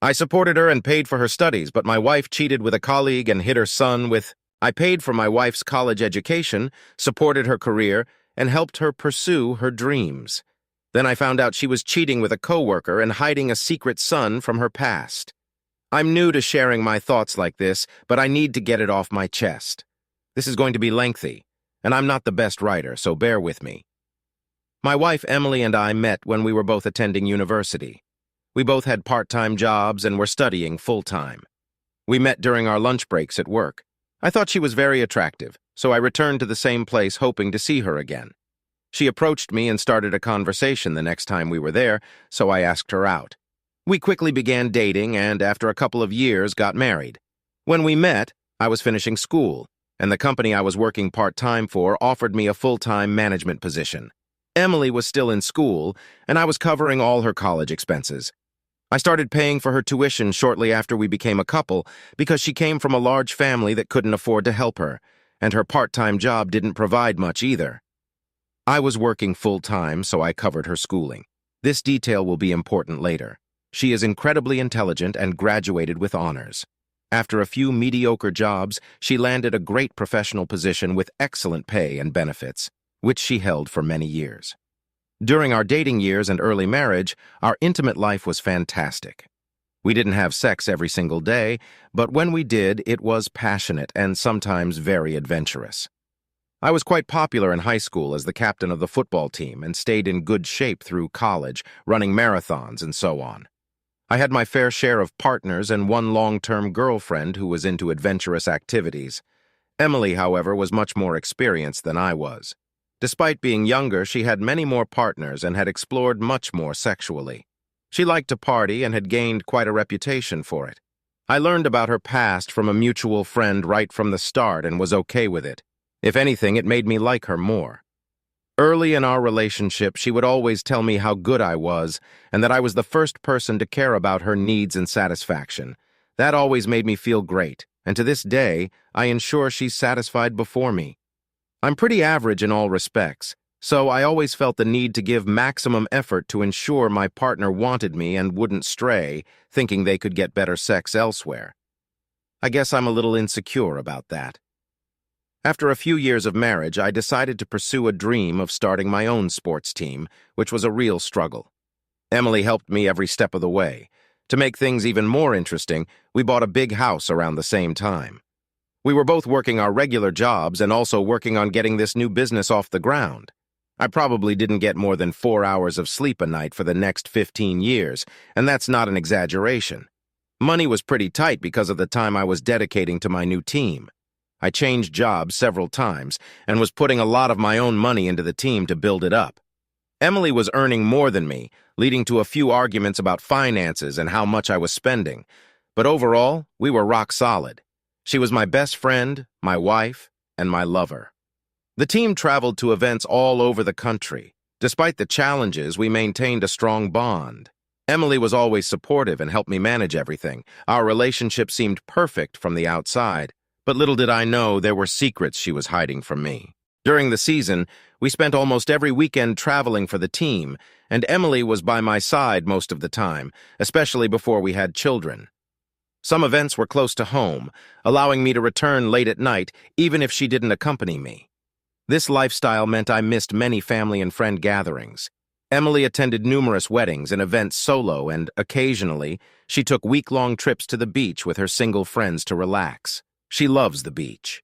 I supported her and paid for her studies, but my wife cheated with a colleague and hit her son with... I paid for my wife's college education, supported her career, and helped her pursue her dreams. Then I found out she was cheating with a coworker and hiding a secret son from her past. I'm new to sharing my thoughts like this, but I need to get it off my chest. This is going to be lengthy, and I'm not the best writer, so bear with me. My wife Emily and I met when we were both attending university. We both had part-time jobs and were studying full-time. We met during our lunch breaks at work. I thought she was very attractive, so I returned to the same place hoping to see her again. She approached me and started a conversation the next time we were there, so I asked her out. We quickly began dating and, after a couple of years, got married. When we met, I was finishing school, and the company I was working part-time for offered me a full-time management position. Emily was still in school, and I was covering all her college expenses. I started paying for her tuition shortly after we became a couple because she came from a large family that couldn't afford to help her, and her part-time job didn't provide much either. I was working full-time, so I covered her schooling. This detail will be important later. She is incredibly intelligent and graduated with honors. After a few mediocre jobs, she landed a great professional position with excellent pay and benefits, which she held for many years. During our dating years and early marriage, our intimate life was fantastic. We didn't have sex every single day, but when we did, it was passionate and sometimes very adventurous. I was quite popular in high school as the captain of the football team and stayed in good shape through college, running marathons and so on. I had my fair share of partners and one long-term girlfriend who was into adventurous activities. Emily, however, was much more experienced than I was. Despite being younger, she had many more partners and had explored much more sexually. She liked to party and had gained quite a reputation for it. I learned about her past from a mutual friend right from the start and was okay with it. If anything, it made me like her more. Early in our relationship, she would always tell me how good I was and that I was the first person to care about her needs and satisfaction. That always made me feel great, and to this day, I ensure she's satisfied before me. I'm pretty average in all respects, so I always felt the need to give maximum effort to ensure my partner wanted me and wouldn't stray, thinking they could get better sex elsewhere. I guess I'm a little insecure about that. After a few years of marriage, I decided to pursue a dream of starting my own sports team, which was a real struggle. Emily helped me every step of the way. To make things even more interesting, we bought a big house around the same time. We were both working our regular jobs and also working on getting this new business off the ground. I probably didn't get more than 4 hours of sleep a night for the next 15 years, and that's not an exaggeration. Money was pretty tight because of the time I was dedicating to my new team. I changed jobs several times and was putting a lot of my own money into the team to build it up. Emily was earning more than me, leading to a few arguments about finances and how much I was spending. But overall, we were rock solid. She was my best friend, my wife, and my lover. The team traveled to events all over the country. Despite the challenges, we maintained a strong bond. Emily was always supportive and helped me manage everything. Our relationship seemed perfect from the outside, but little did I know there were secrets she was hiding from me. During the season, we spent almost every weekend traveling for the team, and Emily was by my side most of the time, especially before we had children. Some events were close to home, allowing me to return late at night, even if she didn't accompany me. This lifestyle meant I missed many family and friend gatherings. Emily attended numerous weddings and events solo, and occasionally, she took week-long trips to the beach with her single friends to relax. She loves the beach.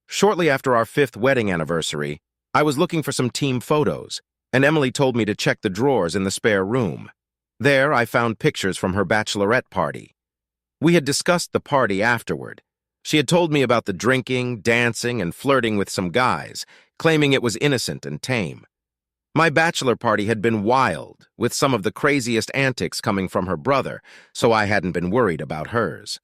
Shortly after our 5th wedding anniversary, I was looking for some team photos, and Emily told me to check the drawers in the spare room. There, I found pictures from her bachelorette party. We had discussed the party afterward. She had told me about the drinking, dancing, and flirting with some guys, claiming it was innocent and tame. My bachelor party had been wild, with some of the craziest antics coming from her brother, so I hadn't been worried about hers.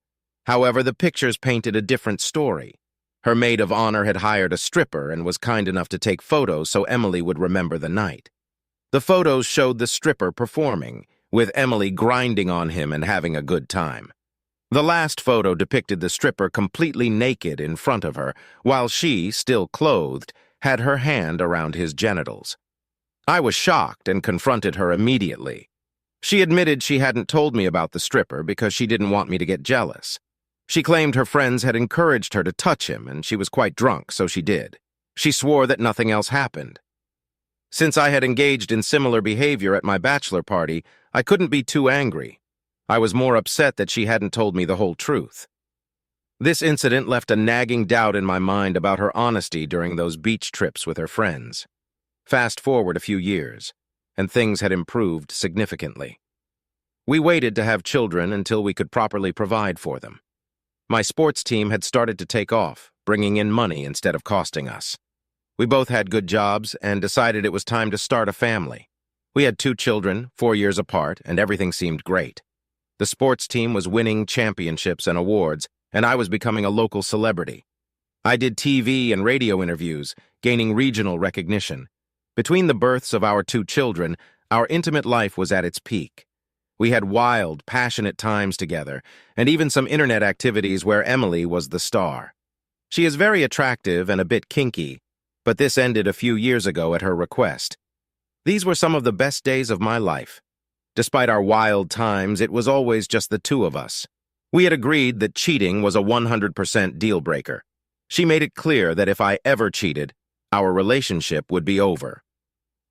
However, the pictures painted a different story. Her maid of honor had hired a stripper and was kind enough to take photos so Emily would remember the night. The photos showed the stripper performing, with Emily grinding on him and having a good time. The last photo depicted the stripper completely naked in front of her, while she, still clothed, had her hand around his genitals. I was shocked and confronted her immediately. She admitted she hadn't told me about the stripper because she didn't want me to get jealous. She claimed her friends had encouraged her to touch him, and she was quite drunk, so she did. She swore that nothing else happened. Since I had engaged in similar behavior at my bachelor party, I couldn't be too angry. I was more upset that she hadn't told me the whole truth. This incident left a nagging doubt in my mind about her honesty during those beach trips with her friends. Fast forward a few years, and things had improved significantly. We waited to have children until we could properly provide for them. My sports team had started to take off, bringing in money instead of costing us. We both had good jobs and decided it was time to start a family. We had 2 children, 4 years apart, and everything seemed great. The sports team was winning championships and awards, and I was becoming a local celebrity. I did TV and radio interviews, gaining regional recognition. Between the births of our 2 children, our intimate life was at its peak. We had wild, passionate times together, and even some internet activities where Emily was the star. She is very attractive and a bit kinky, but this ended a few years ago at her request. These were some of the best days of my life. Despite our wild times, it was always just the 2 of us. We had agreed that cheating was a 100% deal breaker. She made it clear that if I ever cheated, our relationship would be over.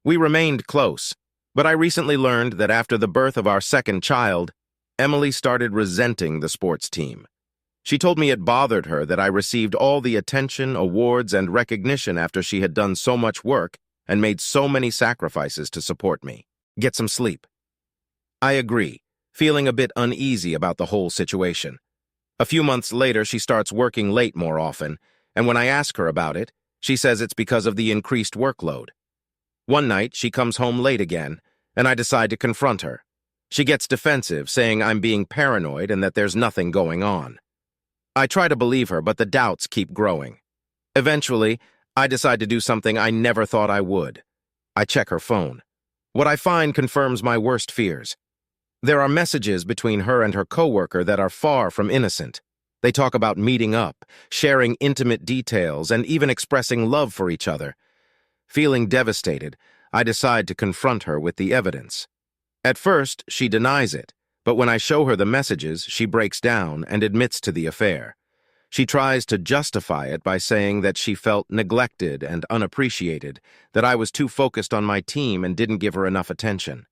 We remained close, but I recently learned that after the birth of our 2nd child, Emily started resenting the sports team. She told me it bothered her that I received all the attention, awards, and recognition after she had done so much work and made so many sacrifices to support me. Get some sleep. I agree, feeling a bit uneasy about the whole situation. A few months later, she starts working late more often, and when I ask her about it, she says it's because of the increased workload. One night, she comes home late again, and I decide to confront her. She gets defensive, saying I'm being paranoid and that there's nothing going on. I try to believe her, but the doubts keep growing. Eventually, I decide to do something I never thought I would. I check her phone. What I find confirms my worst fears. There are messages between her and her coworker that are far from innocent. They talk about meeting up, sharing intimate details, and even expressing love for each other. Feeling devastated, I decide to confront her with the evidence. At first, she denies it, but when I show her the messages, she breaks down and admits to the affair. She tries to justify it by saying that she felt neglected and unappreciated, that I was too focused on my team and didn't give her enough attention.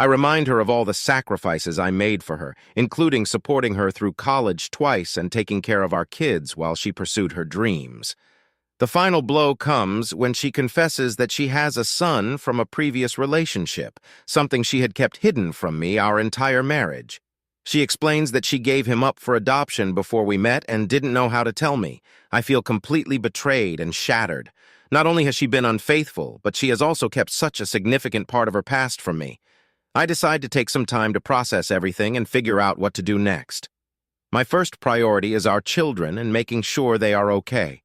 I remind her of all the sacrifices I made for her, including supporting her through college twice and taking care of our kids while she pursued her dreams. The final blow comes when she confesses that she has a son from a previous relationship, something she had kept hidden from me our entire marriage. She explains that she gave him up for adoption before we met and didn't know how to tell me. I feel completely betrayed and shattered. Not only has she been unfaithful, but she has also kept such a significant part of her past from me. I decide to take some time to process everything and figure out what to do next. My first priority is our children and making sure they are okay.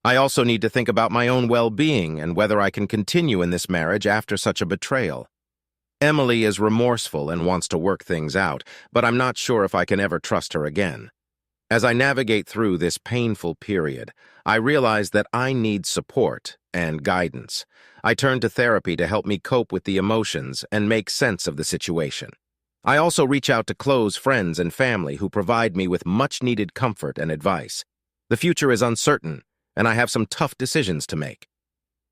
I also need to think about my own well-being and whether I can continue in this marriage after such a betrayal. Emily is remorseful and wants to work things out, but I'm not sure if I can ever trust her again. As I navigate through this painful period, I realize that I need support and guidance. I turn to therapy to help me cope with the emotions and make sense of the situation. I also reach out to close friends and family who provide me with much-needed comfort and advice. The future is uncertain, and I have some tough decisions to make.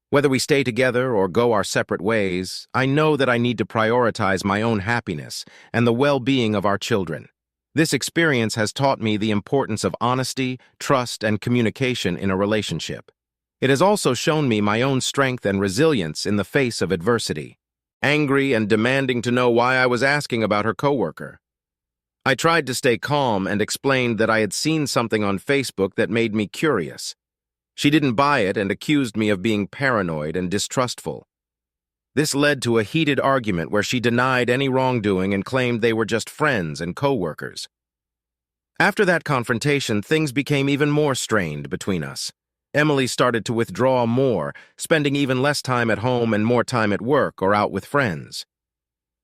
Whether we stay together or go our separate ways, I know that I need to prioritize my own happiness and the well-being of our children. This experience has taught me the importance of honesty, trust, and communication in a relationship. It has also shown me my own strength and resilience in the face of adversity. Angry and demanding to know why I was asking about her coworker. I tried to stay calm and explained that I had seen something on Facebook that made me curious. She didn't buy it and accused me of being paranoid and distrustful. This led to a heated argument where she denied any wrongdoing and claimed they were just friends and co-workers. After that confrontation, things became even more strained between us. Emily started to withdraw more, spending even less time at home and more time at work or out with friends.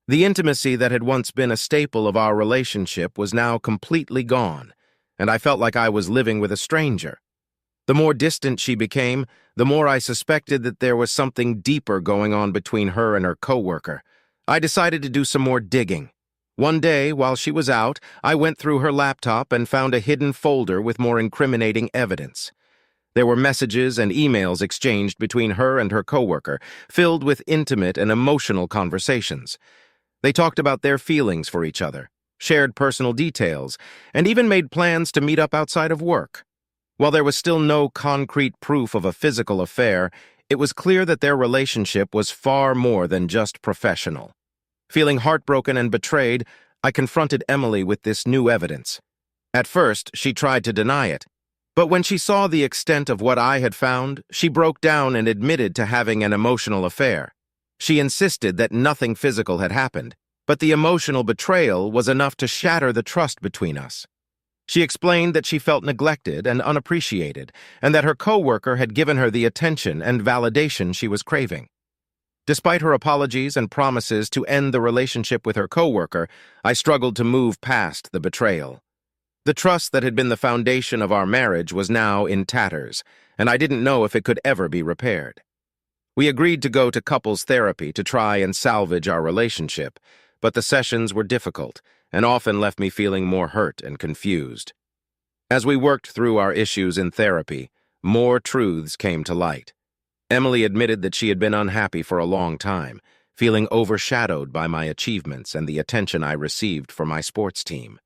The intimacy that had once been a staple of our relationship was now completely gone, and I felt like I was living with a stranger. The more distant she became, the more I suspected that there was something deeper going on between her and her coworker. I decided to do some more digging. One day, while she was out, I went through her laptop and found a hidden folder with more incriminating evidence. There were messages and emails exchanged between her and her coworker, filled with intimate and emotional conversations. They talked about their feelings for each other, shared personal details, and even made plans to meet up outside of work. While there was still no concrete proof of a physical affair, it was clear that their relationship was far more than just professional. Feeling heartbroken and betrayed, I confronted Emily with this new evidence. At first, she tried to deny it, but when she saw the extent of what I had found, she broke down and admitted to having an emotional affair. She insisted that nothing physical had happened, but the emotional betrayal was enough to shatter the trust between us. She explained that she felt neglected and unappreciated, and that her coworker had given her the attention and validation she was craving. Despite her apologies and promises to end the relationship with her coworker, I struggled to move past the betrayal. The trust that had been the foundation of our marriage was now in tatters, and I didn't know if it could ever be repaired. We agreed to go to couples therapy to try and salvage our relationship, but the sessions were difficult and often left me feeling more hurt and confused. As we worked through our issues in therapy, more truths came to light. Emily admitted that she had been unhappy for a long time, feeling overshadowed by my achievements and the attention I received for my sports team.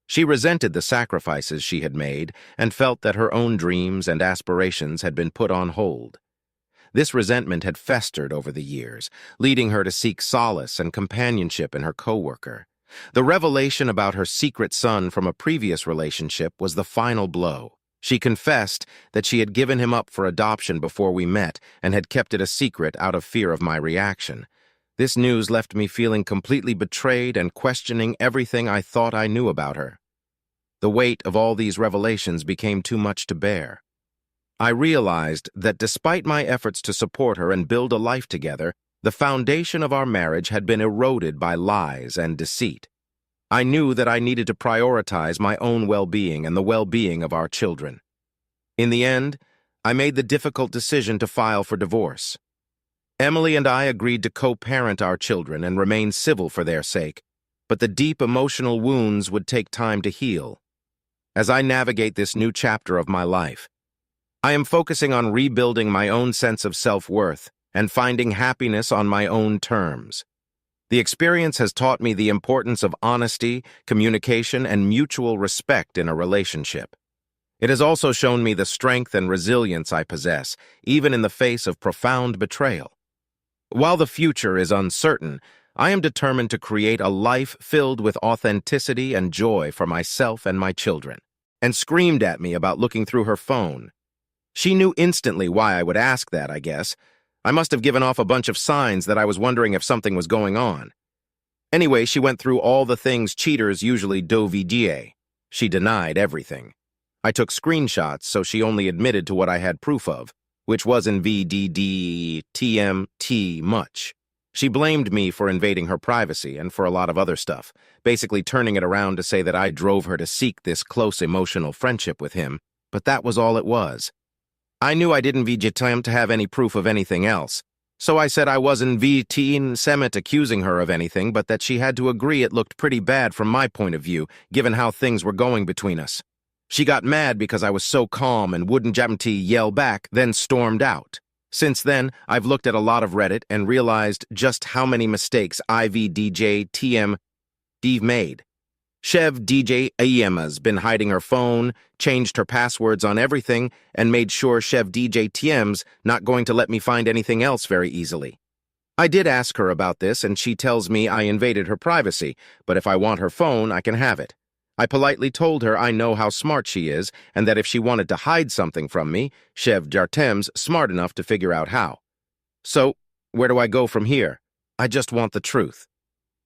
She resented the sacrifices she had made and felt that her own dreams and aspirations had been put on hold. This resentment had festered over the years, leading her to seek solace and companionship in her coworker. The revelation about her secret son from a previous relationship was the final blow. She confessed that she had given him up for adoption before we met and had kept it a secret out of fear of my reaction. This news left me feeling completely betrayed and questioning everything I thought I knew about her. The weight of all these revelations became too much to bear. I realized that despite my efforts to support her and build a life together, the foundation of our marriage had been eroded by lies and deceit. I knew that I needed to prioritize my own well-being and the well-being of our children. In the end, I made the difficult decision to file for divorce. Emily and I agreed to co-parent our children and remain civil for their sake, but the deep emotional wounds would take time to heal. As I navigate this new chapter of my life, I am focusing on rebuilding my own sense of self-worth and finding happiness on my own terms. The experience has taught me the importance of honesty, communication, and mutual respect in a relationship. It has also shown me the strength and resilience I possess, even in the face of profound betrayal. While the future is uncertain, I am determined to create a life filled with authenticity and joy for myself and my children, and screamed at me about looking through her phone. She knew instantly why I would ask that, I guess. I must have given off a bunch of signs that I was wondering if something was going on. Anyway, she went through all the things cheaters usually do. She denied everything. I took screenshots, so she only admitted to what I had proof of, which wasn't VDDTMT much. She blamed me for invading her privacy and for a lot of other stuff, basically turning it around to say that I drove her to seek this close emotional friendship with him, but that was all it was. I knew I didn't attempt to have any proof of anything else, so I said I wasn't accusing her of anything, but that she had to agree it looked pretty bad from my point of view, given how things were going between us. She got mad because I was so calm and wouldn't yell back, then stormed out. Since then, I've looked at a lot of Reddit and realized just how many mistakes IVDJTM made. Chev DJ Ayema's been hiding her phone, changed her passwords on everything, and made sure Chev DJ TM's not going to let me find anything else very easily. I did ask her about this, and she tells me I invaded her privacy, but if I want her phone, I can have it. I politely told her I know how smart she is, and that if she wanted to hide something from me, Chev Jartem's smart enough to figure out how. So, where do I go from here? I just want the truth.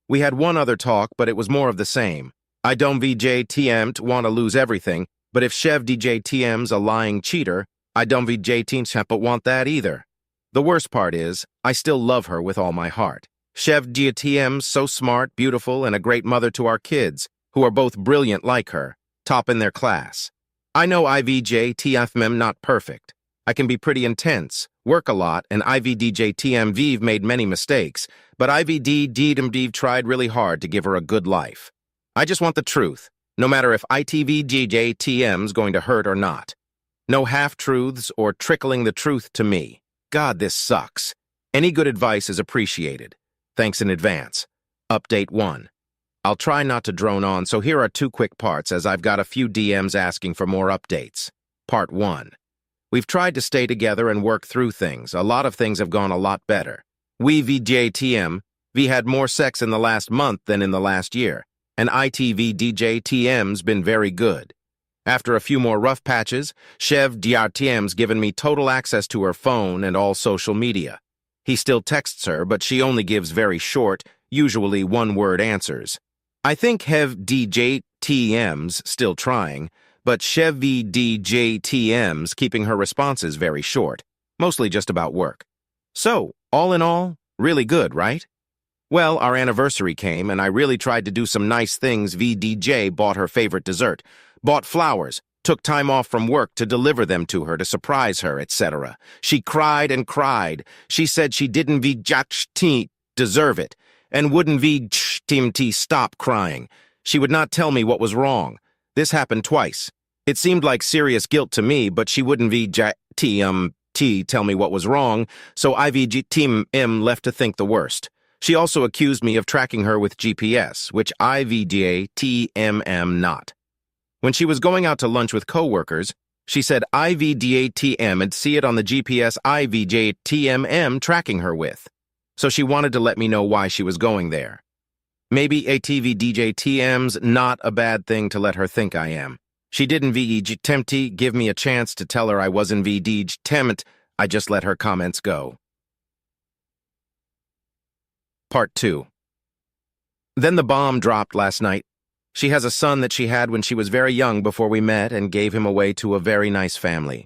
We had one other talk, but it was more of the same. I don't VJTM'd want to lose everything, but if Chev DJTM's a lying cheater, I don't VJTM'd but want that either. The worst part is, I still love her with all my heart. Chev DJTM's so smart, beautiful, and a great mother to our kids, who are both brilliant like her, top in their class. I know IVJTFM not perfect. I can be pretty intense, work a lot, and IVDJTMV've made many mistakes, but IVD tried really hard to give her a good life. I just want the truth, no matter if ITVGJTM's going to hurt or not. No half-truths or trickling the truth to me. God, this sucks. Any good advice is appreciated. Thanks in advance. Update 1. I'll try not to drone on, so here are 2 quick parts as I've got a few DMs asking for more updates. Part 1. We've tried to stay together and work through things. A lot of things have gone a lot better. We had more sex in the last month than in the last year, and ITVDJTM's been very good. After a few more rough patches, Chev DRTM's given me total access to her phone and all social media. He still texts her, but she only gives very short, usually one-word answers. I think Hev DJTM's still trying, but Chevy DJTM's keeping her responses very short, mostly just about work. So, all in all, really good, right? Well, our anniversary came, and I really tried to do some nice things. VDJ bought her favorite dessert, bought flowers, took time off from work to deliver them to her to surprise her, etc. She cried and cried. She said she didn't deserve it, and wouldn't stop crying. She would not tell me what was wrong. This happened twice. It seemed like serious guilt to me, but she wouldn't tell me what was wrong, so IVGTM left to think the worst. She also accused me of tracking her with GPS, which IVDATMM not. When she was going out to lunch with coworkers, she said IVDATM would see it on the GPS IVJTMM tracking her with. So she wanted to let me know why she was going there. Maybe ATVDJTM's not a bad thing to let her think I am. She didn't give me a chance to tell her I wasn't VDJTMT. I just let her comments go. Part 2. Then the bomb dropped last night. She has a son that she had when she was very young before we met and gave him away to a very nice family.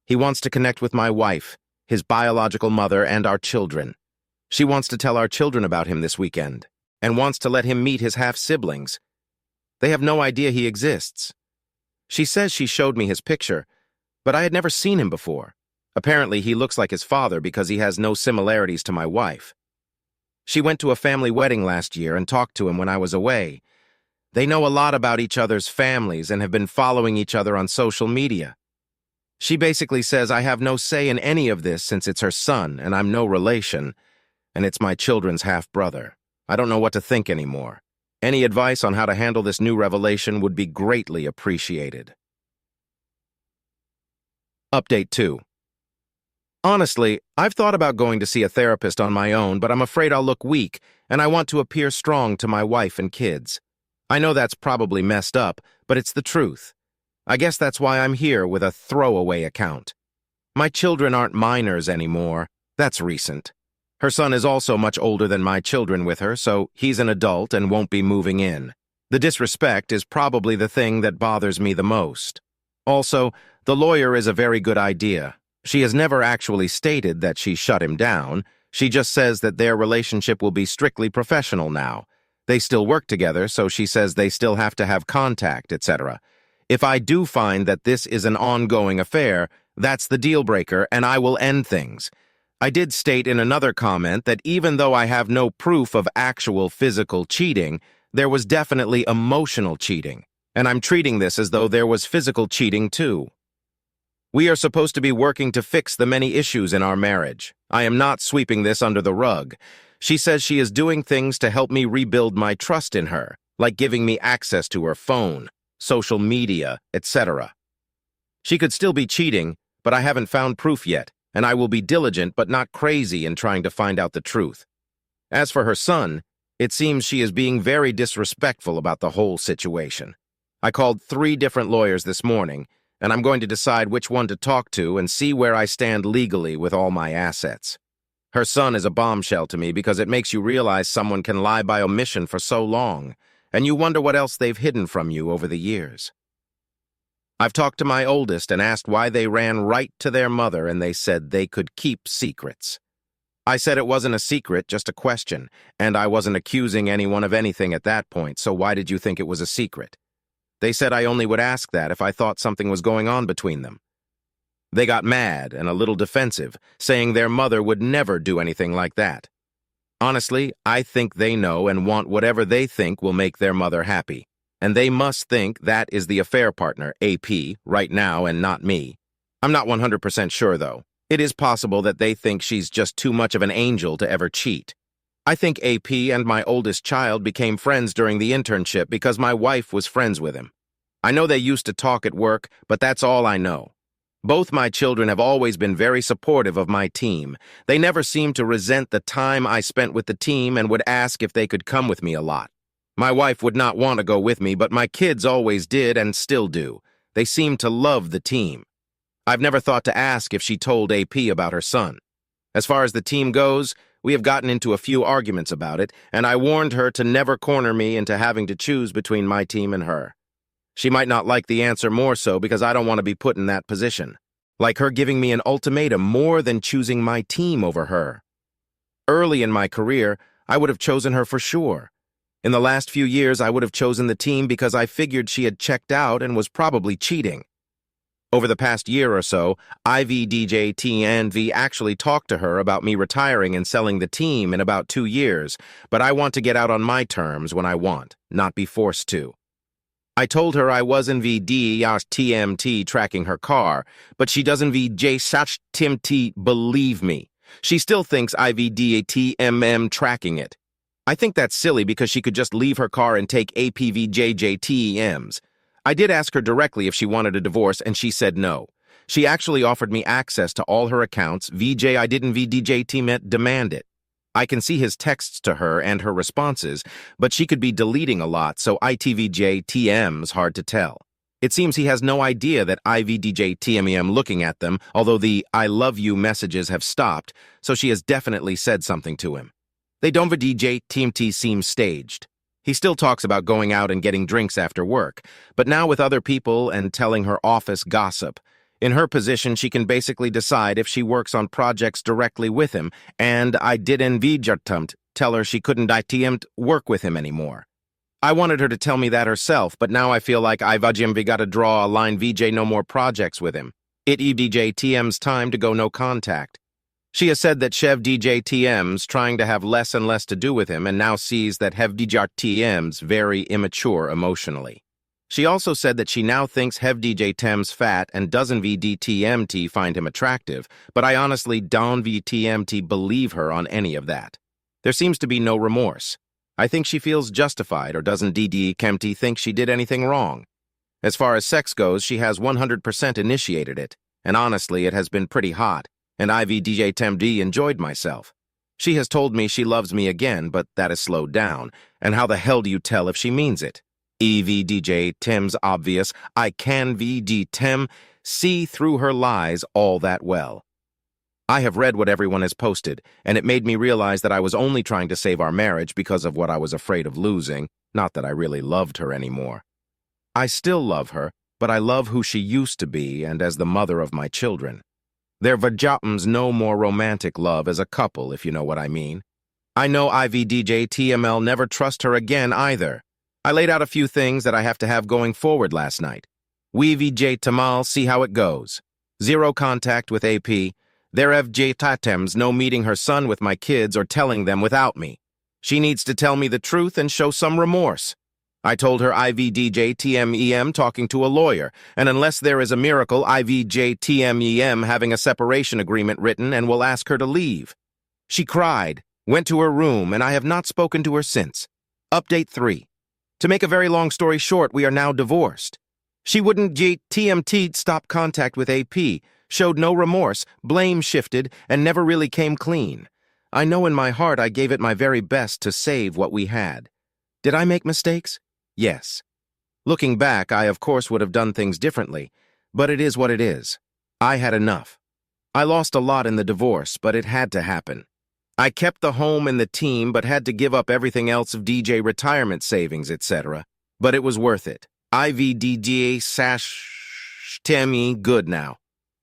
He wants to connect with my wife, his biological mother, and our children. She wants to tell our children about him this weekend, and wants to let him meet his half-siblings. They have no idea he exists. She says she showed me his picture, but I had never seen him before. Apparently he looks like his father because he has no similarities to my wife. She went to a family wedding last year and talked to him when I was away. They know a lot about each other's families and have been following each other on social media. She basically says I have no say in any of this since it's her son and I'm no relation, and it's my children's half-brother. I don't know what to think anymore. Any advice on how to handle this new revelation would be greatly appreciated. Update 2. Honestly, I've thought about going to see a therapist on my own, but I'm afraid I'll look weak, and I want to appear strong to my wife and kids. I know that's probably messed up, but it's the truth. I guess that's why I'm here with a throwaway account. My children aren't minors anymore. That's recent. Her son is also much older than my children with her, so he's an adult and won't be moving in. The disrespect is probably the thing that bothers me the most. Also, the lawyer is a very good idea. She has never actually stated that she shut him down. She just says that their relationship will be strictly professional now. They still work together, so she says they still have to have contact, etc. If I do find that this is an ongoing affair, that's the deal breaker, and I will end things. I did state in another comment that even though I have no proof of actual physical cheating, there was definitely emotional cheating, and I'm treating this as though there was physical cheating too. We are supposed to be working to fix the many issues in our marriage. I am not sweeping this under the rug. She says she is doing things to help me rebuild my trust in her, like giving me access to her phone, social media, etc. She could still be cheating, but I haven't found proof yet, and I will be diligent but not crazy in trying to find out the truth. As for her son, it seems she is being very disrespectful about the whole situation. I called 3 different lawyers this morning, and I'm going to decide which one to talk to and see where I stand legally with all my assets. Her son is a bombshell to me because it makes you realize someone can lie by omission for so long, and you wonder what else they've hidden from you over the years. I've talked to my oldest and asked why they ran right to their mother, and they said they could keep secrets. I said it wasn't a secret, just a question, and I wasn't accusing anyone of anything at that point, so why did you think it was a secret? They said I only would ask that if I thought something was going on between them. They got mad and a little defensive, saying their mother would never do anything like that. Honestly, I think they know and want whatever they think will make their mother happy. And they must think that is the affair partner, AP, right now and not me. I'm not 100% sure, though. It is possible that they think she's just too much of an angel to ever cheat. I think AP and my oldest child became friends during the internship because my wife was friends with him. I know they used to talk at work, but that's all I know. Both my children have always been very supportive of my team. They never seemed to resent the time I spent with the team and would ask if they could come with me a lot. My wife would not want to go with me, but my kids always did and still do. They seem to love the team. I've never thought to ask if she told AP about her son. As far as the team goes, we have gotten into a few arguments about it, and I warned her to never corner me into having to choose between my team and her. She might not like the answer more so because I don't want to be put in that position. Like her giving me an ultimatum more than choosing my team over her. Early in my career, I would have chosen her for sure. In the last few years, I would have chosen the team because I figured she had checked out and was probably cheating. Over the past year or so, IVDJTNV actually talked to her about me retiring and selling the team in about 2 years, but I want to get out on my terms when I want, not be forced to. I told her I was in VDTMT tracking her car, but she doesn't VJTMT believe me. She still thinks IVDTMM tracking it. I think that's silly because she could just leave her car and take APVJJTEMs. I did ask her directly if she wanted a divorce, and she said no. She actually offered me access to all her accounts. I didn't VDJTMT demand it. I can see his texts to her and her responses, but she could be deleting a lot, so ITVJTM's hard to tell. It seems he has no idea that IVDJTMEM looking at them, although the I love you messages have stopped, so she has definitely said something to him. They don't VDJTMT seem staged. He still talks about going out and getting drinks after work, but now with other people and telling her office gossip. In her position, she can basically decide if she works on projects directly with him, and I didn't tell her she couldn't work with him anymore. I wanted her to tell me that herself, but now I feel like I've gotta draw a line VJ no more projects with him. It EDJTM's time to go no contact. She has said that Chev DJTM's trying to have less and less to do with him and now sees that Hev DJTM's very immature emotionally. She also said that she now thinks Hev DJ Tem's fat and doesn't VDTMT find him attractive, but I honestly don't VTMT believe her on any of that. There seems to be no remorse. I think she feels justified or doesn't DDKMT think she did anything wrong. As far as sex goes, she has 100% initiated it, and honestly it has been pretty hot, and IVDJTMD enjoyed myself. She has told me she loves me again, but that has slowed down, and how the hell do you tell if she means it? EVDJ Tim's obvious. I can VD Tim see through her lies all that well. I have read what everyone has posted, and it made me realize that I was only trying to save our marriage because of what I was afraid of losing, not that I really loved her anymore. I still love her, but I love who she used to be and as the mother of my children. Their Vajapams no more romantic love as a couple, if you know what I mean. I know IVDJTML never trust her again either. I laid out a few things that I have to have going forward last night. We VJ Tamal see how it goes. 0 contact with AP. There FJ Tatems no meeting her son with my kids or telling them without me. She needs to tell me the truth and show some remorse. I told her IVDJTMEM talking to a lawyer, and unless there is a miracle, IVJTMEM having a separation agreement written and will ask her to leave. She cried, went to her room, and I have not spoken to her since. Update 3. To make a very long story short, we are now divorced. She wouldn't TMT stop contact with AP, showed no remorse, blame shifted, and never really came clean. I know in my heart I gave it my very best to save what we had. Did I make mistakes? Yes. Looking back, I of course would have done things differently, but it is what it is. I had enough. I lost a lot in the divorce, but it had to happen. I kept the home and the team, but had to give up everything else of DJ retirement savings, etc. But it was worth it. IVDJ/TME good now.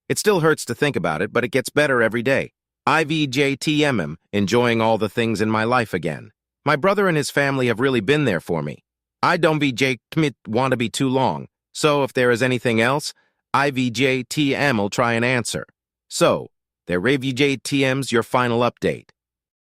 It still hurts to think about it, but it gets better every day. IVJTMM, enjoying all the things in my life again. My brother and his family have really been there for me. I don't want to be too long, so if there is anything else, IVJTM will try and answer. So, there RevJTM's your final update.